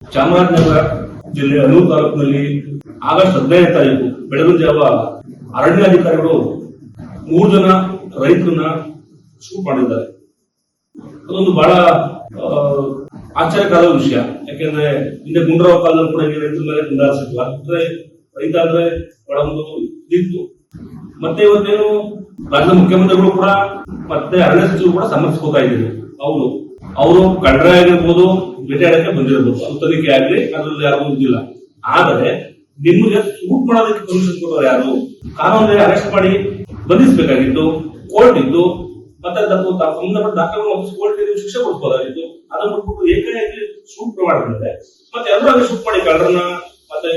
ಚಾಮರಾಜನಗರ ಜಿಲ್ಲೆ ಅನೂರು ತಾಲೂಕಿನಲ್ಲಿ ಆಗಸ್ಟ್ 15ನೇ ತಾರೀಕು ಬೆಳಗಿನ ಜಾವ ಅರಣ್ಯಾಧಿಕಾರಿಗಳು 3 ಜನ ರೈತರನ್ನ ಶೂಟ್ ಮಾಡಿದ್ದಾರೆ. ಅದೊಂದು ಬಹಳ ಆಶ್ಚರ್ಯಕರ ವಿಷಯ. ಯಾಕೆಂದ್ರೆ ಹಿಂದೆ ಗುಂಡ್ರಾವ್ ಕಾಲದಲ್ಲಿ ಕೂಡ ರೈತರ ಮೇಲೆ ಗುಂಡಾರಿಸಿದ್ವು. ಅಂದ್ರೆ ರೈತ ಅಂದ್ರೆ ಬಹಳ ಒಂದು ಇತ್ತು. ಮತ್ತೆ ಇವತ್ತೇನು ರಾಜ್ಯದ ಮುಖ್ಯಮಂತ್ರಿಗಳು ಕೂಡ ಮತ್ತೆ ಅರಣ್ಯ ಸಚಿವರು ಕೂಡ ಸಮರ್ಥಿಸ್ಕೋತಾ ಇದ್ದೀವಿ. ಅವರು ಕಡ್ರೆ ಆಗಿರ್ಬೋದು, ಬೇಟೆಯಾಡಕ್ಕೆ ಬಂದಿರಬಹುದು, ಅದು ತನಿಖೆ ಆಗ್ಲಿ, ಅದ್ರಲ್ಲಿ ಯಾರು ಇದಿಲ್ಲ. ಆದರೆ ನಿಮಗೆ ಶೂಟ್ ಮಾಡೋದಕ್ಕೆ ಪರ್ಮಿಷನ್ ಕೊಡೋರು ಯಾರು? ಕಾನೂನಲ್ಲಿ ಅರೆಸ್ಟ್ ಮಾಡಿ ಬಂಧಿಸಬೇಕಾಗಿತ್ತು, ಕೋರ್ಟ್ ಇತ್ತು, ಮತ್ತೆ ಸಂಬಂಧಪಟ್ಟ ದಾಖಲೆಗಳನ್ನು ಕೋರ್ಟ್ ಶಿಕ್ಷೆ ಕೊಡ್ಬೋದಾಗಿತ್ತು. ಅದನ್ನು ಬಿಟ್ಬಿಟ್ಟು ಏಕಾಏಕಿ ಶೂಟ್ ಮಾಡಿದ್ರೆ ಮತ್ತೆ ಎಲ್ಲರೂ ಶೂಟ್ ಮಾಡಿ ಕಳ್ಳರನ್ನ ಮತ್ತೆ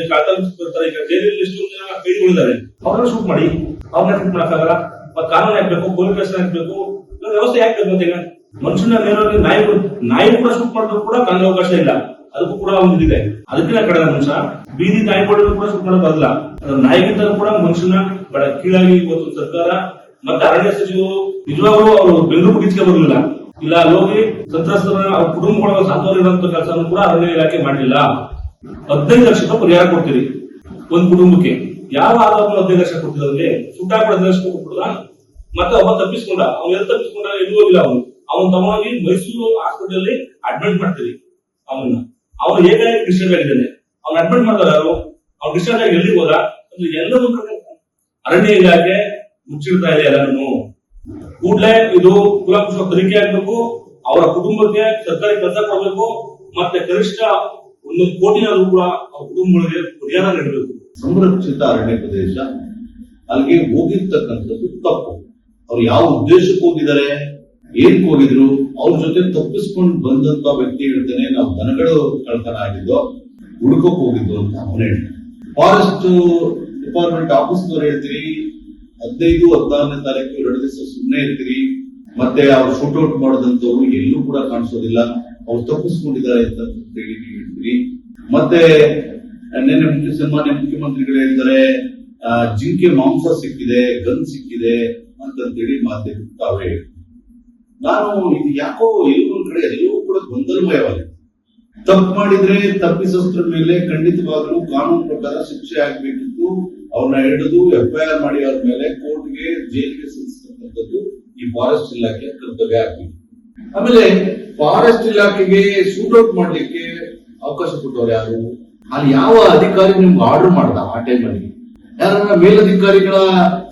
ಬರ್ತಾರೆ. ಈಗ ಜೈಲಲ್ಲಿ ಎಷ್ಟೊಂದು ಜನ ಕೈಗಳಿದ್ದಾರೆ, ಅವ್ರನ್ನ ಶೂಟ್ ಮಾಡಿ ಅವ್ರನ್ನ ಶೂಟ್ ಮಾಡಕ್ಕಾಗಲ್ಲ. ಮತ್ತೆ ಕಾನೂನು ಹಾಕ್ಬೇಕು, ಪೊಲೀಸ್ ಸ್ಟೇಷನ್ ಹಾಕ್ಬೇಕು, ವ್ಯವಸ್ಥೆ ಹಾಕ್ಬೇಕು. ಅಂತ ಈಗ ಮನುಷ್ಯನ ನೇರವಾಗಿ ನಾಯಿ ಕೂಡ ಶೂಟ್ ಮಾಡಿದ್ರು ಕೂಡ ಕಾನೂನು ಅವಕಾಶ ಇಲ್ಲ. ಅದಕ್ಕೂ ಕೂಡ ಒಂದು ಇದೆ. ಅದಕ್ಕಿಂತ ಕಡೆ ಮನುಷ್ಯ ಬೀದಿ ನಾಯಿ ಹೊಡೆದ್ರು ಕೂಡ ಶೂಟ್ ಮಾಡೋದು ಬರಲ್ಲ. ನಾಯಿಗಿಂತ ಕೂಡ ಮನುಷ್ಯನ ಬಹಳ ಕೀಳಾಗಿ ಇವತ್ತು ಸರ್ಕಾರ ಮತ್ತೆ ಅರಣ್ಯ ಸಚಿವರು ನಿಜವಾಗ್ಲೂ ಅವರು ಬೆಂಗಳೂರು ಗಿಚ್ಕೆ ಬರಲಿಲ್ಲ. ಇಲ್ಲ ಹೋಗಿ ಸಂತ್ರಸ್ತರ ಅವ್ರ ಕುಟುಂಬಗಳ ಸಾಂತ್ವನ ಇರುವಂತ ಕೆಲಸನೂ ಕೂಡ ಅರಣ್ಯ ಇಲಾಖೆ ಮಾಡಲಿಲ್ಲ. 15 ಲಕ್ಷ ರೂಪಾಯಿ ಪರಿಹಾರ ಕೊಡ್ತೀರಿ ಒಂದ್ ಕುಟುಂಬಕ್ಕೆ. ಯಾವ ಆಧಾರ 15 ಲಕ್ಷ ಕೊಡ್ತಿದ್ರೆ ಸುಟ್ಟಾಕ 15 ಲಕ್ಷ ಕೊಟ್ಬಿಡುದ? ಮತ್ತೆ ಒಬ್ಬ ತಪ್ಪಿಸ್ಕೊಂಡ, ಅವ್ನು ಎಲ್ಲಿ ತಪ್ಪಿಸ್ಕೊಂಡ ಎಲ್ಲೂ ಹೋಗಿಲ್ಲ. ಅವನು ತಗೊಂಡೋಗಿ ಮೈಸೂರು ಹಾಸ್ಪಿಟಲ್ ಅಲ್ಲಿ ಅಡ್ಮಿಟ್ ಮಾಡ್ತೀರಿ. ಅವನು ಹೇಗೆ ಡಿಸ್ಚಾರ್ಜ್ ಆಗಿದ್ದಾನೆ, ಅವ್ನು ಅಡ್ಮಿಟ್ ಮಾಡ್ತಾರೆ ಯಾರು? ಅವ್ನು ಡಿಸ್ಚಾರ್ಜ್ ಆಗಿ ಎಲ್ಲಿ ಹೋದ? ಎಲ್ಲರೂ ಅರಣ್ಯ ಇಲಾಖೆ ಮುಚ್ಚಿಡ್ತಾ ಇದೆ ಎಲ್ಲರೂ. ಕೂಡಲೇ ಇದು ಕುಲಂಕುಷ ತನಿಖೆ ಆಗ್ಬೇಕು. ಅವರ ಕುಟುಂಬಕ್ಕೆ ಸರ್ಕಾರಿ ಕೆಲಸ ಕೊಡಬೇಕು. ಮತ್ತೆ ಕನಿಷ್ಠ 1 ಕೋಟಿನಾದ್ರೂ ಕೂಡ ಅವ್ರ ಕುಟುಂಬಗಳಿಗೆ ಪರಿಹಾರ ನೀಡಬೇಕು. ಸಂರಕ್ಷಿತ ಅರಣ್ಯ ಪ್ರದೇಶ ಅಲ್ಲಿಗೆ ಹೋಗಿರ್ತಕ್ಕಂಥದ್ದು ತಪ್ಪು. ಅವ್ರು ಯಾವ ಉದ್ದೇಶಕ್ಕೆ ಹೋಗಿದ್ದಾರೆ, ಏನಕ್ಕೆ ಹೋಗಿದ್ರು, ಅವ್ರ ಜೊತೆ ತಪ್ಪಿಸ್ಕೊಂಡು ಬಂದಂತ ವ್ಯಕ್ತಿ ಹೇಳ್ತಾನೆ ನಾವು ದನಗಳು ಕಳ್ತನ ಆಗಿದ್ದು ಹುಡುಕಕ್ ಹೋಗಿದ್ದು ಅಂತ ಅವನು ಹೇಳ್ತಾನೆ. ಫಾರೆಸ್ಟ್ ಡಿಪಾರ್ಟ್ಮೆಂಟ್ ಆಫೀಸ್ನವ್ರು ಹೇಳ್ತೀರಿ 15-16ನೇ ತಾರೀಕು 2 ದಿವಸ ಸುಮ್ಮನೆ ಇರ್ತೀರಿ. ಮತ್ತೆ ಅವ್ರು ಶೂಟ್ಔಟ್ ಮಾಡೋದಂತವ್ರು ಎಲ್ಲೂ ಕೂಡ ಕಾಣಿಸೋದಿಲ್ಲ. ಅವ್ರು ತಪ್ಪಿಸ್ಕೊಂಡಿದ್ದಾರೆ ಅಂತ ಹೇಳಿ ನೀವು ಹೇಳ್ತೀರಿ. ಮತ್ತೆ ನಿನ್ನೆ ಸನ್ಮಾನ್ಯ ಮುಖ್ಯಮಂತ್ರಿಗಳು ಹೇಳ್ತಾರೆ ಜಿಂಕೆ ಮಾಂಸ ಸಿಕ್ಕಿದೆ, ಗನ್ ಸಿಕ್ಕಿದೆ ಅಂತೇಳಿ ಮಾಧ್ಯಮ ತಾವೇ ಹೇಳ್ತಾರೆ. ನಾನು ಇದು ಯಾಕೋ ಎಲ್ಲೊಂದ್ ಕಡೆ ಎಲ್ಲವೂ ಕೂಡ ಗೊಂದಲಮಯವಾಗಿದೆ. ತಪ್ಪು ಮಾಡಿದ್ರೆ ತಪ್ಪಿಸೋದ್ರ ಮೇಲೆ ಖಂಡಿತವಾಗ್ಲೂ ಕಾನೂನು ಪ್ರಕಾರ ಶಿಕ್ಷೆ ಆಗ್ಬೇಕಿತ್ತು. ಅವ್ರನ್ನ ಹಿಡಿದು FIR ಮಾಡಿ ಅವ್ರ ಮೇಲೆ ಕೋರ್ಟ್ಗೆ ಜೈಲಿಗೆ ಸಲ್ಲಿಸತಕ್ಕಂಥದ್ದು ಈ ಫಾರೆಸ್ಟ್ ಇಲಾಖೆ ಕರ್ತವ್ಯ ಆಗ್ಬೇಕು. ಆಮೇಲೆ ಫಾರೆಸ್ಟ್ ಇಲಾಖೆಗೆ ಶೂಟ್ಔಟ್ ಮಾಡ್ಲಿಕ್ಕೆ ಅವಕಾಶ ಕೊಟ್ಟವ್ರು ಯಾರು? ಅಲ್ಲಿ ಯಾವ ಅಧಿಕಾರಿ ನಿಮ್ಗೆ ಆರ್ಡರ್ ಮಾಡ್ದ? ಆ ಟೈಮಲ್ಲಿ ಯಾರನ್ನ ಮೇಲಧಿಕಾರಿಗಳ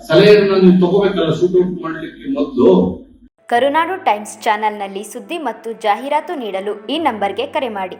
ಸಲಹೆಯನ್ನ ನೀವು ತಗೋಬೇಕಲ್ಲ ಶೂಟ್ಔಟ್ ಮಾಡ್ಲಿಕ್ಕೆ ಮೊದಲು. ಕರುನಾಡು ಟೈಮ್ಸ್ ಚಾನೆಲ್ನಲ್ಲಿ ಸುದ್ದಿ ಮತ್ತು ಜಾಹೀರಾತು ನೀಡಲು ಈ ನಂಬರ್ಗೆ ಕರೆ ಮಾಡಿ.